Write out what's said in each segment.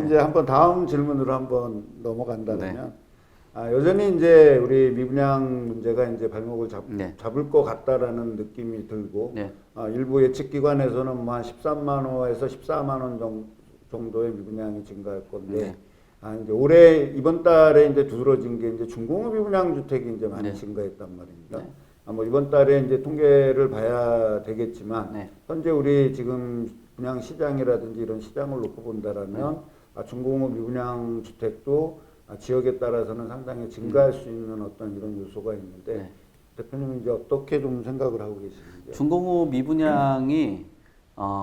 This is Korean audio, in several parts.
그럼 이제 한번 다음 질문으로 한번 넘어간다면 여전히 이제 우리 미분양 문제가 이제 발목을 잡을 것 같다라는 느낌이 들고 일부 예측 기관에서는 뭐 한 13만 호에서 14만 원 정도의 미분양이 증가할 건데 이제 올해 이번 달에 이제 두드러진 게 이제 중공업 미분양 주택이 이제 많이 증가했단 말입니다. 뭐 이번 달에 이제 통계를 봐야 되겠지만 현재 우리 지금 분양 시장이라든지 이런 시장을 놓고 본다라면 중공업 미분양 주택도 지역에 따라서는 상당히 증가할 수 있는 어떤 이런 요소가 있는데 대표님은 이제 어떻게 좀 생각을 하고 계시는지요? 중공업 미분양이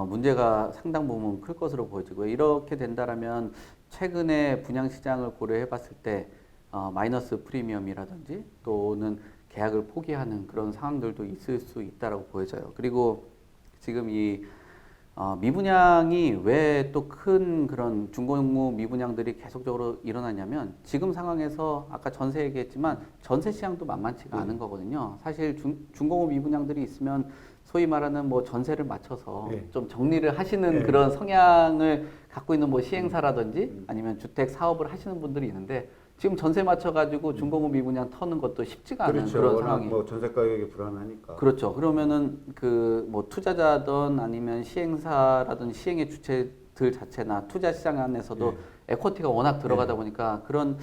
문제가 상당 부분 클 것으로 보여지고요. 이렇게 된다라면 최근에 분양 시장을 고려해 봤을 때 마이너스 프리미엄이라든지 또는 계약을 포기하는 그런 상황들도 있을 수 있다라고 보여져요. 그리고 지금 이 미분양이 왜 또 큰 그런 중공업 미분양들이 계속적으로 일어나냐면 지금 상황에서 아까 전세 얘기했지만 전세 시장도 만만치가 않은 거거든요. 사실 중공업 미분양들이 있으면 소위 말하는 뭐 전세를 맞춰서 좀 정리를 하시는 그런 성향을 갖고 있는 뭐 시행사라든지 아니면 주택 사업을 하시는 분들이 있는데 지금 전세 맞춰가지고 중공업 미분양 터는 것도 쉽지가 않은 그런 상황이. 뭐 전세 가격이 불안하니까. 그렇죠. 그러면은 그 뭐 투자자든 아니면 시행사라든 시행의 주체들 자체나 투자 시장 안에서도 에쿼티가 워낙 들어가다 보니까 그런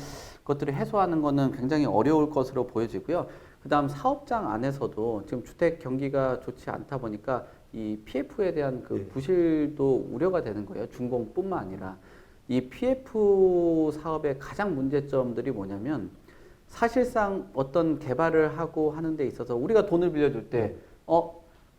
것들을 해소하는 거는 굉장히 어려울 것으로 보여지고요. 그다음 사업장 안에서도 지금 주택 경기가 좋지 않다 보니까 이 PF에 대한 그 부실도 우려가 되는 거예요. 준공뿐만 아니라. 이 PF 사업의 가장 문제점들이 뭐냐면 사실상 어떤 개발을 하고 하는 데 있어서 우리가 돈을 빌려줄 때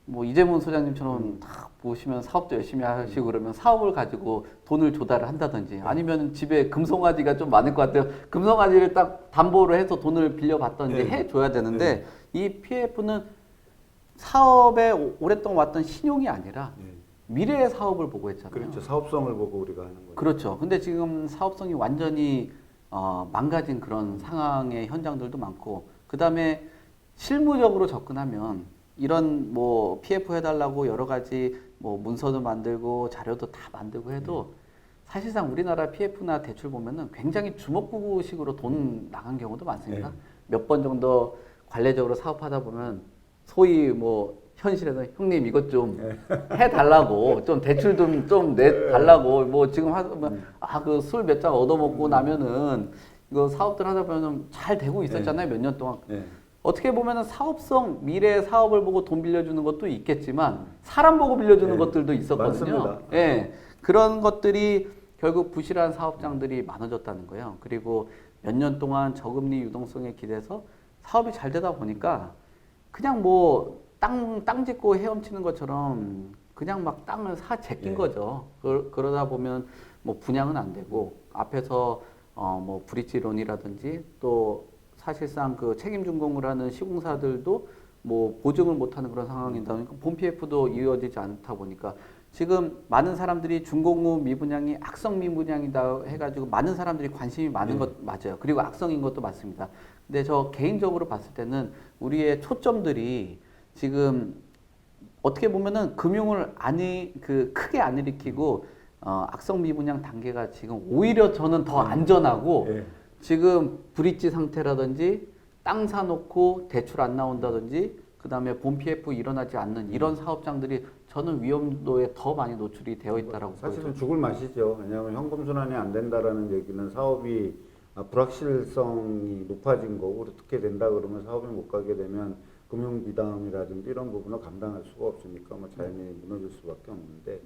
뭐 이재문 소장님처럼 딱 보시면 사업도 열심히 하시고 그러면 사업을 가지고 돈을 조달을 한다든지 아니면 집에 금송아지가 좀 많을 것 같아요. 금송아지를 딱 담보로 해서 돈을 빌려받든지 해줘야 되는데 이 PF는 사업에 오랫동안 왔던 신용이 아니라 미래의 사업을 보고 했잖아요. 그렇죠. 사업성을 보고 우리가 하는 거죠. 그렇죠. 근데 지금 사업성이 완전히 망가진 그런 상황의 현장들도 많고 그 다음에 실무적으로 접근하면 이런 뭐 PF 해달라고 여러 가지 뭐 문서도 만들고 자료도 다 만들고 해도 사실상 우리나라 PF나 대출 보면은 굉장히 주먹구구식으로 돈 나간 경우도 많습니다. 몇 번 정도 관례적으로 사업하다 보면 소위 뭐 현실에서 형님 이것 좀 해달라고 좀 대출 좀 내달라고 뭐 지금 그 술 몇 잔 얻어먹고 나면은 이거 사업들 하다 보면 잘 되고 있었잖아요. 몇 년 동안. 어떻게 보면은 사업성 미래 사업을 보고 돈 빌려주는 것도 있겠지만 사람 보고 빌려주는 것들도 있었거든요. 그런 것들이 결국 부실한 사업장들이 많아졌다는 거예요. 그리고 몇 년 동안 저금리 유동성에 기대서 사업이 잘 되다 보니까 그냥 뭐 땅 짓고 헤엄치는 것처럼 그냥 막 땅을 제낀 거죠. 그러다 보면 뭐 분양은 안 되고 앞에서 뭐 브릿지론이라든지 또 사실상 그 책임 준공을 하는 시공사들도 뭐 보증을 못하는 그런 상황이다 보니까 본 PF도 이어지지 않다 보니까 지금 많은 사람들이 중공업 미분양이 악성 미분양이다 해가지고 많은 사람들이 관심이 많은 것 맞아요. 그리고 악성인 것도 맞습니다. 근데 저 개인적으로 봤을 때는 우리의 초점들이 지금 어떻게 보면은 금융을 크게 안 일으키고 악성 미분양 단계가 지금 오히려 저는 더 안전하고 지금 브릿지 상태라든지 땅 사놓고 대출 안 나온다든지 그 다음에 본 PF 일어나지 않는 이런 사업장들이 저는 위험도에 더 많이 노출이 되어 있다라고 사실은 보여요. 죽을 맛이죠. 왜냐하면 현금 순환이 안 된다라는 얘기는 사업이 불확실성이 높아진 거고 어떻게 된다 그러면 사업이 못 가게 되면 금융 비담이라든지 이런 부분을 감당할 수가 없으니까 뭐 자연히 무너질 수밖에 없는데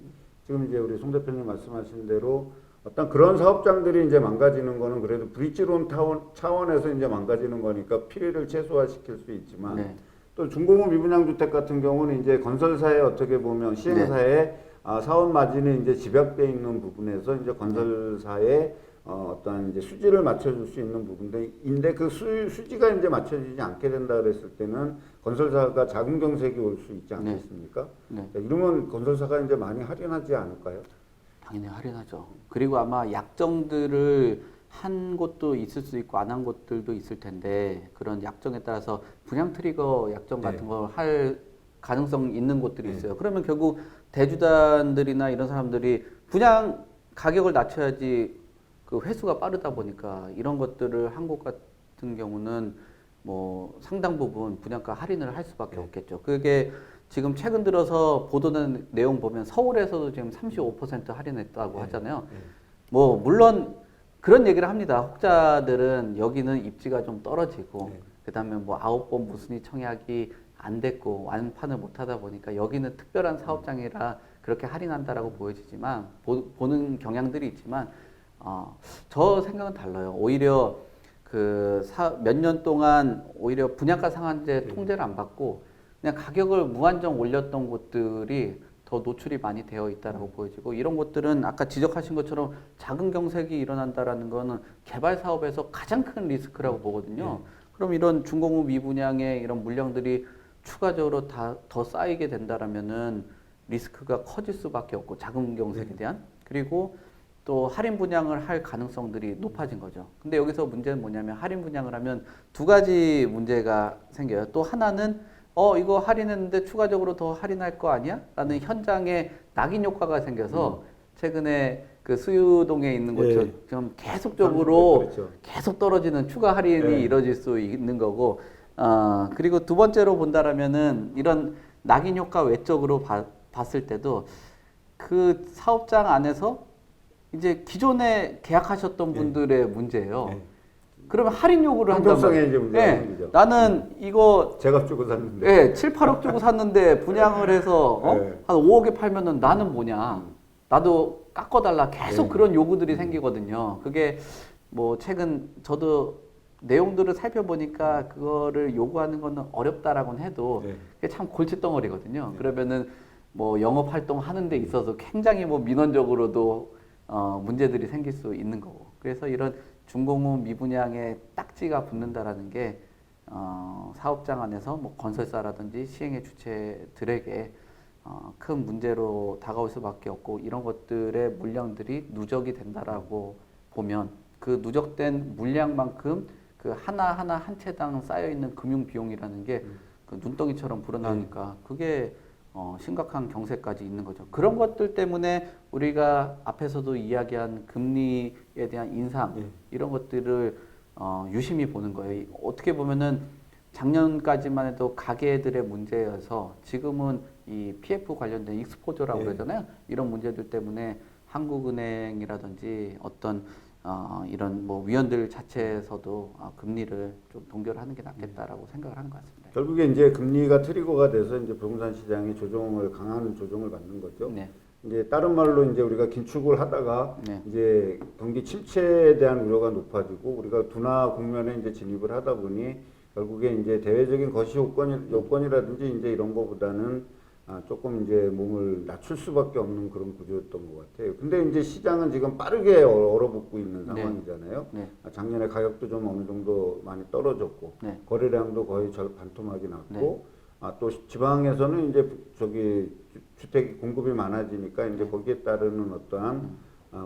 지금 이제 우리 송 대표님 말씀하신 대로 어떤 그런 사업장들이 이제 망가지는 거는 그래도 브릿지론 차원에서 이제 망가지는 거니까 피해를 최소화시킬 수 있지만 또 중공업 미분양 주택 같은 경우는 이제 건설사의 어떻게 보면 시행사의 사업 마진이 이제 집약돼 있는 부분에서 이제 건설사의 어떤 이제 수지를 맞춰줄 수 있는 부분인데 그 수지가 이제 맞춰지지 않게 된다 그랬을 때는 건설사가 자금 경색이 올 수 있지 않겠습니까? 이러면 건설사가 이제 많이 할인하지 않을까요? 당연히 할인하죠. 그리고 아마 약정들을 한 곳도 있을 수 있고 안 한 곳들도 있을 텐데 그런 약정에 따라서 분양 트리거 약정 같은 걸 할 가능성 있는 곳들이 있어요. 그러면 결국 대주단들이나 이런 사람들이 분양 가격을 낮춰야지 그 회수가 빠르다 보니까 이런 것들을 한국 같은 경우는 뭐 상당 부분 분양가 할인을 할 수밖에 없겠죠. 그게 지금 최근 들어서 보도된 내용 보면 서울에서도 지금 35% 할인했다고 하잖아요. 뭐 물론 그런 얘기를 합니다. 혹자들은 여기는 입지가 좀 떨어지고 그다음에 뭐 9번 무순위 청약이 안 됐고 완판을 못 하다 보니까 여기는 특별한 사업장이라 그렇게 할인한다라고 보여지지만 보는 경향들이 있지만 저 생각은 달라요. 오히려 그 몇 년 동안 오히려 분양가 상한제 통제를 안 받고 그냥 가격을 무한정 올렸던 곳들이 더 노출이 많이 되어 있다라고 보여지고 이런 것들은 아까 지적하신 것처럼 작은 경색이 일어난다라는 거는 개발 사업에서 가장 큰 리스크라고 보거든요. 그럼 이런 준공후 미분양의 이런 물량들이 추가적으로 더 쌓이게 된다라면은 리스크가 커질 수밖에 없고 작은 경색에 대한 그리고 또 할인 분양을 할 가능성들이 높아진 거죠. 근데 여기서 문제는 뭐냐면 할인 분양을 하면 두 가지 문제가 생겨요. 또 하나는 이거 할인했는데 추가적으로 더 할인할 거 아니야? 라는 현장에 낙인 효과가 생겨서 최근에 그 수유동에 있는 것처럼 좀 계속적으로 그렇죠. 계속 떨어지는 추가 할인이 이루어질 수 있는 거고 그리고 두 번째로 본다라면은 이런 낙인 효과 외적으로 봤을 때도 그 사업장 안에서 이제 기존에 계약하셨던 분들의 문제예요. 그러면 할인 요구를 한다면 형평성에 이제 문제가 생기죠. 나는 이거 제값 주고 샀는데 7, 8억 주고 샀는데 분양을 해서 한 5억에 팔면은 나는 뭐냐? 나도 깎아달라. 계속 그런 요구들이 생기거든요. 그게 뭐 최근 저도 내용들을 살펴보니까 그거를 요구하는 거는 어렵다라고는 해도 그게 참 골칫덩어리거든요. 그러면은 뭐 영업 활동 하는 데 있어서 굉장히 뭐 민원적으로도 문제들이 생길 수 있는 거고. 그래서 이런 준공후 미분양에 딱지가 붙는다라는 게 사업장 안에서 뭐 건설사라든지 시행의 주체들에게 큰 문제로 다가올 수밖에 없고 이런 것들의 물량들이 누적이 된다라고 보면 그 누적된 물량만큼 그 하나하나 한 채당 쌓여 있는 금융 비용이라는 게 그 눈덩이처럼 불어나니까 그게 심각한 경세까지 있는 거죠. 그런 것들 때문에 우리가 앞에서도 이야기한 금리에 대한 인상 이런 것들을 유심히 보는 거예요. 어떻게 보면은 작년까지만 해도 가계들의 문제여서 지금은 이 PF 관련된 익스포저라고 그러잖아요. 이런 문제들 때문에 한국은행이라든지 어떤 이런 뭐 위원들 자체에서도 금리를 좀 동결하는 게 낫겠다라고 생각을 하는 것 같습니다. 결국에 이제 금리가 트리거가 돼서 이제 부동산 시장이 강한 조정을 받는 거죠. 네. 이제 다른 말로 이제 우리가 긴축을 하다가 네. 이제 경기 침체에 대한 우려가 높아지고 우리가 둔화 국면에 이제 진입을 하다 보니 결국에 이제 대외적인 거시 요건이라든지 이제 이런 거보다는 조금 이제 몸을 낮출 수밖에 없는 그런 구조였던 것 같아요. 근데 이제 시장은 지금 빠르게 얼어붙고 있는 상황이잖아요. 네. 작년에 가격도 좀 어느 정도 많이 떨어졌고 거래량도 거의 반토막이 났고 또 지방에서는 이제 주택 공급이 많아지니까 이제 거기에 따르는 어떠한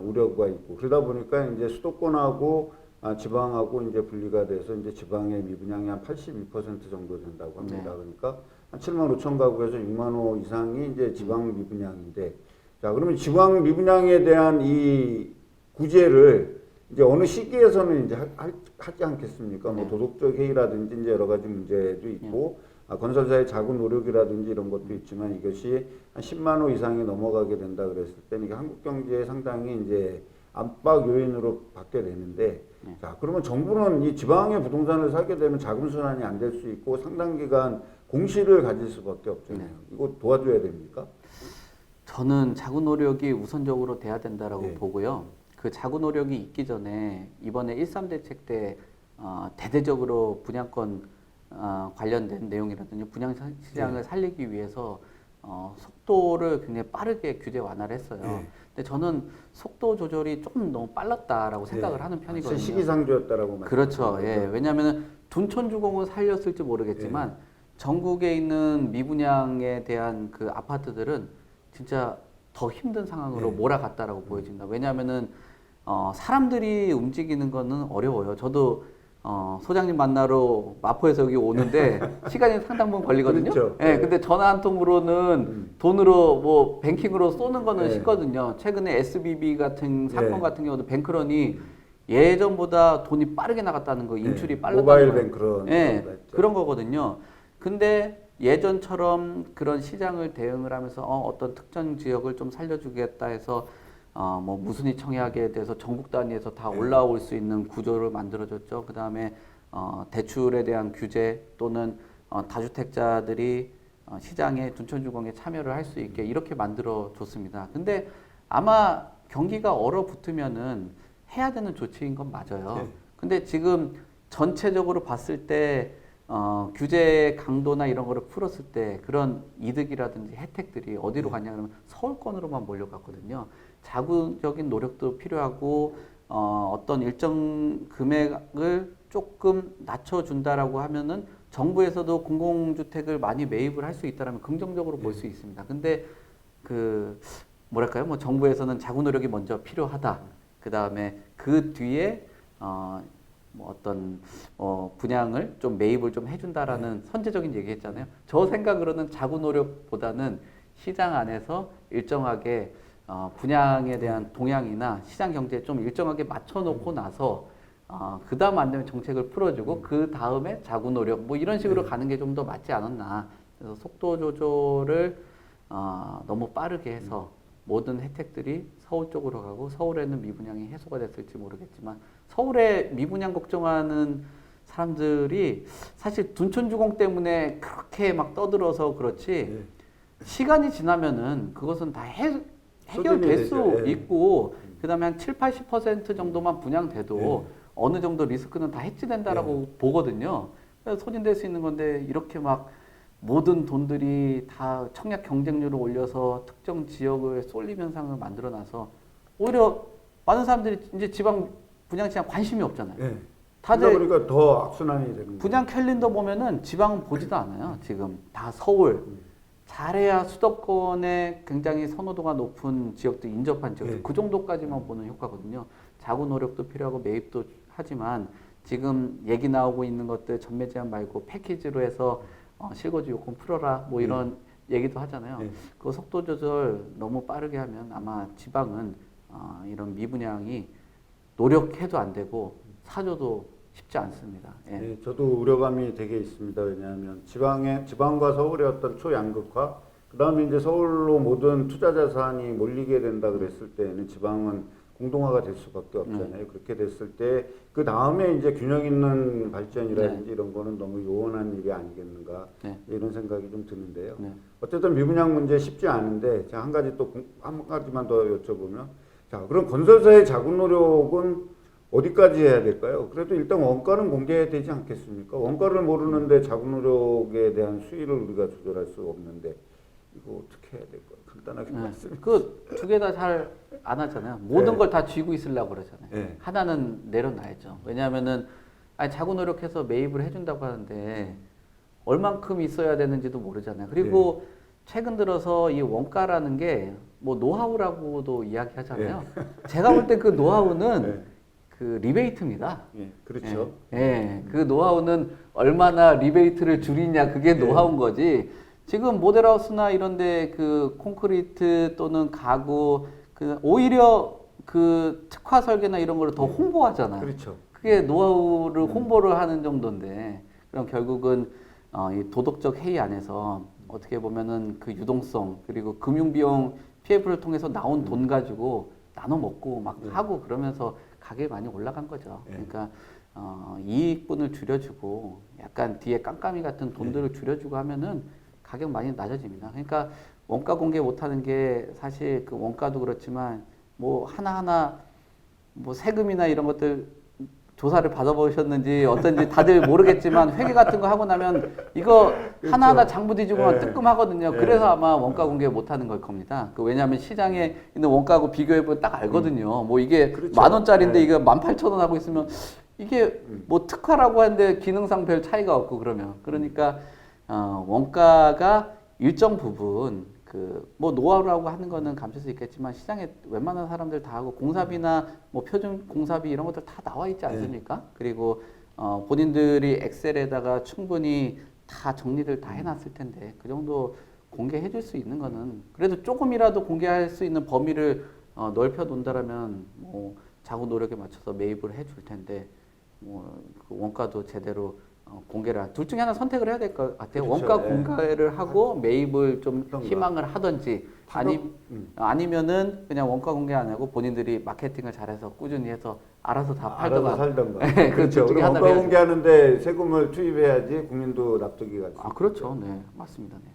우려가 있고 그러다 보니까 이제 수도권하고 지방하고 이제 분리가 돼서 이제 지방의 미분양이 한 82% 정도 된다고 합니다. 그러니까 한 7만 5천 가구에서 6만 호 이상이 이제 지방 미분양인데, 자 그러면 지방 미분양에 대한 이 구제를 이제 어느 시기에서는 이제 하지 않겠습니까? 뭐 도덕적 해이라든지 이제 여러 가지 문제도 있고 건설사의 작은 노력이라든지 이런 것도 있지만 이것이 한 10만 호 이상이 넘어가게 된다 그랬을 때는 이게 한국 경제에 상당히 이제 압박 요인으로 받게 되는데, 자 그러면 정부는 이 지방의 부동산을 사게 되면 자금 순환이 안 될 수 있고 상당 기간 공시를 가질 수밖에 없잖아요. 이거 도와줘야 됩니까? 저는 자구 노력이 우선적으로 돼야 된다라고 보고요. 그 자구 노력이 있기 전에 이번에 1.3 대책 때 대대적으로 분양권 관련된 내용이라든지 분양 시장을 살리기 위해서 속도를 굉장히 빠르게 규제 완화를 했어요. 근데 저는 속도 조절이 조금 너무 빨랐다라고 생각을 하는 편이거든요. 시기상조였다라고 그렇죠. 왜냐하면 둔촌주공은 살렸을지 모르겠지만 전국에 있는 미분양에 대한 그 아파트들은 진짜 더 힘든 상황으로 몰아갔다라고 보여진다. 왜냐하면은 사람들이 움직이는 거는 어려워요. 저도 소장님 만나러 마포에서 여기 오는데 시간이 상당 부분 걸리거든요. 그렇죠. 예, 근데 전화 한 통으로는 돈으로 뭐 뱅킹으로 쏘는 거는 네. 쉽거든요. 최근에 SBB 같은 사건 네. 같은 경우도 뱅크런이 예전보다 돈이 빠르게 나갔다는 거, 인출이 네. 빨랐다는 모바일 거. 뱅크런 예, 그런 거 했죠. 그런 거거든요. 근데 예전처럼 그런 시장을 대응을 하면서 어떤 특정 지역을 좀 살려주겠다 해서 뭐 무순위 청약에 대해서 전국 단위에서 다 네. 올라올 수 있는 구조를 만들어줬죠. 그 다음에 대출에 대한 규제 또는 다주택자들이 시장에 둔촌주공에 참여를 할 수 있게 이렇게 만들어 줬습니다. 근데 아마 경기가 얼어붙으면은 해야 되는 조치인 건 맞아요. 네. 근데 지금 전체적으로 봤을 때 규제 강도나 이런 거를 풀었을 때 그런 이득이라든지 혜택들이 어디로 갔냐 그러면 서울권으로만 몰려갔거든요. 자구적인 노력도 필요하고 어떤 일정 금액을 조금 낮춰준다라고 하면은 정부에서도 공공주택을 많이 매입을 할 수 있다라면 긍정적으로 볼 수 있습니다. 근데 그 뭐랄까요? 뭐 정부에서는 자구 노력이 먼저 필요하다. 그 다음에 그 뒤에 뭐 어떤 분양을 좀 매입을 좀 해준다라는 선제적인 얘기했잖아요. 저 생각으로는 자구 노력보다는 시장 안에서 일정하게 분양에 대한 동향이나 시장 경제에 좀 일정하게 맞춰놓고 나서 그 다음 안 되면 정책을 풀어주고 그 다음에 자구 노력 뭐 이런 식으로 가는 게 좀 더 맞지 않았나. 그래서 속도 조절을 너무 빠르게 해서 모든 혜택들이 서울 쪽으로 가고 서울에는 미분양이 해소가 됐을지 모르겠지만 서울에 미분양 걱정하는 사람들이 사실 둔촌주공 때문에 그렇게 막 떠들어서 그렇지 네. 시간이 지나면은 그것은 다 해결될 소진이 수 되죠. 예. 있고 그다음에 한 7, 80% 정도만 분양돼도 예. 어느 정도 리스크는 다 해지된다라고 보거든요. 그래서 소진될 수 있는 건데 이렇게 막 모든 돈들이 다 청약 경쟁률을 올려서 특정 지역을 쏠림 현상을 만들어놔서 오히려 많은 사람들이 이제 지방 분양 시장 관심이 없잖아요. 예. 다들 그러니까 더 악순환이 되는 거예요. 분양 캘린더 보면은 지방은 보지도 않아요. 지금 다 서울. 잘해야 수도권에 굉장히 선호도가 높은 지역들, 인접한 지역들, 네. 그 정도까지만 보는 효과거든요. 자구 노력도 필요하고 매입도 하지만 지금 얘기 나오고 있는 것들 전매 제한 말고 패키지로 해서 실거주 요건 풀어라 뭐 이런 얘기도 하잖아요. 네. 그 속도 조절 너무 빠르게 하면 아마 지방은 이런 미분양이 노력해도 안 되고 사줘도 쉽지 않습니다. 예. 네, 저도 우려감이 되게 있습니다. 왜냐하면 지방과 서울의 어떤 초양극화, 그 다음에 이제 서울로 모든 투자 자산이 몰리게 된다 그랬을 때는 지방은 공동화가 될 수밖에 없잖아요. 그렇게 됐을 때 그 다음에 이제 균형 있는 발전이라든지 이런 거는 너무 요원한 일이 아니겠는가 네. 이런 생각이 좀 드는데요. 네. 어쨌든 미분양 문제 쉽지 않은데 자, 한 가지만 더 여쭤보면 자 그럼 건설사의 자구 노력은 어디까지 해야 될까요? 그래도 일단 원가는 공개해야 되지 않겠습니까? 원가를 모르는데 자구 노력에 대한 수위를 우리가 조절할 수 없는데 이거 어떻게 해야 될까요? 간단하게 말씀해 주세요. 그 두 개 다 잘 안 하잖아요. 모든 네. 걸 다 쥐고 있으려고 그러잖아요. 네. 하나는 내려놔야죠. 왜냐하면은 자구 노력해서 매입을 해준다고 하는데 얼만큼 있어야 되는지도 모르잖아요. 그리고 네. 최근 들어서 이 원가라는 게 뭐 노하우라고도 이야기하잖아요. 제가 볼 때 그 노하우는 네. 그 리베이트입니다. 예, 그렇죠. 그 노하우는 얼마나 리베이트를 줄이냐 그게 네. 노하우인 거지. 지금 모델하우스나 이런데 그 콘크리트 또는 가구 그 오히려 그 특화 설계나 이런 거를 더 홍보하잖아요. 그렇죠. 그게 노하우를 홍보를 하는 정도인데 그럼 결국은 이 도덕적 해이 안에서 어떻게 보면은 그 유동성 그리고 금융 비용 PF를 통해서 나온 돈 가지고 나눠 먹고 막 하고 그러면서 가격이 많이 올라간 거죠. 그러니까 이익분을 줄여주고 약간 뒤에 깜깜이 같은 돈들을 줄여주고 하면은 가격 많이 낮아집니다. 그러니까 원가 공개 못하는 게 사실 그 원가도 그렇지만 뭐 하나하나 뭐 세금이나 이런 것들 조사를 받아보셨는지 어떤지 다들 모르겠지만 회계 같은 거 하고 나면 이거 하나하나 장부 뒤지고만 뜨끔하거든요. 그래서 아마 원가 공개 못하는 걸 겁니다. 왜냐하면 시장에 있는 원가하고 비교해보면 딱 알거든요. 뭐 이게 그렇죠. 10,000원짜리인데 이거 18,000원 하고 있으면 이게 뭐 특화라고 하는데 기능상 별 차이가 없고 그러니까 원가가 일정 부분 그 뭐 노하우라고 하는 거는 감출 수 있겠지만 시장에 웬만한 사람들 다 하고 공사비나 뭐 표준 공사비 이런 것들 다 나와 있지 않습니까? 그리고 본인들이 엑셀에다가 충분히 다 정리를 다 해놨을 텐데 그 정도 공개해 줄 수 있는 거는 그래도 조금이라도 공개할 수 있는 범위를 넓혀 놓는다라면 뭐 자구 노력에 맞춰서 매입을 해줄 텐데 뭐그 원가도 제대로 공개를 둘 중에 하나 선택을 해야 될 것 같아요. 그렇죠. 원가 예. 공개를 하고 매입을 좀 어떤가. 희망을 하든지 아니면은 그냥 원가 공개 안 하고 본인들이 마케팅을 잘해서 꾸준히 해서 알아서 다 알아서 팔더라. 살던가. 네, 그 그렇죠. 둘 중에 그럼 하나를 원가 해야죠. 공개하는데 세금을 투입해야지 국민도 납득이 가지. 그렇죠. 네, 맞습니다. 네.